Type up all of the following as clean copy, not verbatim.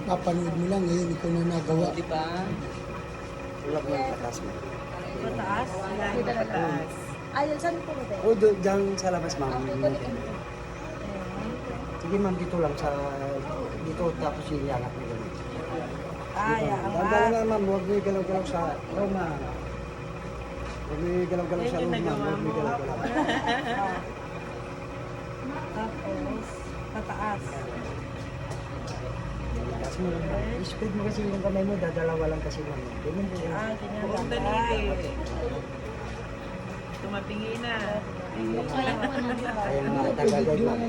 Kapapanood mo lang, ngayon ikaw na nagawa. Di ba? Tulak mo yung patas mo. Mataas? Dito mataas. Ayun, saan po ba? O, dyan sa labas, ma'am. Okay, balikan mo. Sige, ma'am, dito lang sa... Dito, tapos iyangat mo ganun. Kaya, Dala nga, ma'am, huwag mo galaw-galaw sa Roma. Huwag mo galaw-galaw sa Roma, ma'am. Huwag mo galaw-galaw. Tapos, mataas. Tapos mo lang, spread mo kasi yung kamay mo, dadalawa lang kasi ma'am. Ganun po. Ganyan Huwag lang. daliri. Tumapingi na. Kaya mga tagagay, ma'am.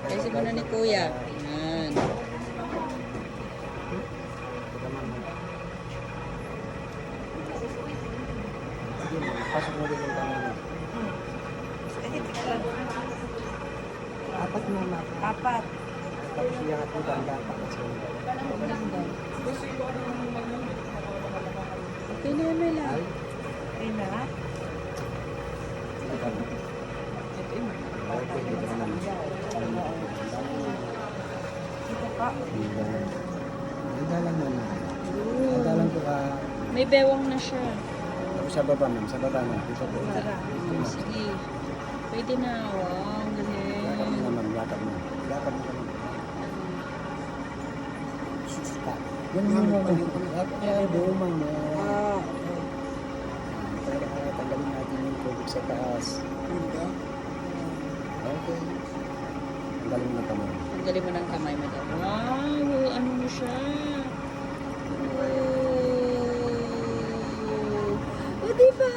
Ayusin mo na ni Kuya. Yan. Pasok mo din yung kamay mo. Apat na, ma'am. Apat. Tapos iyangat mo ba ang dapat? So, Okay na yan, Mela. ay, Okay na. ay, pwede ka naman. Ito pa. Dalang mo na. Dalang ko ka. May bewang na siya. Tapos sa baba, ma'am. Sa baba, ma'am. Sa baba. Sige. Pwede na. Wow, ang Lakad mo galing. naman, lakad mo. Lakad mo naman. Yan mo ay buo man. Para tanggalin natin yung tubig sa taas. Okay. Tanggalin mo na kamay. Tanggalin mo ng kamay mo daw. Wow, ano mo siya? Wow. O, diba?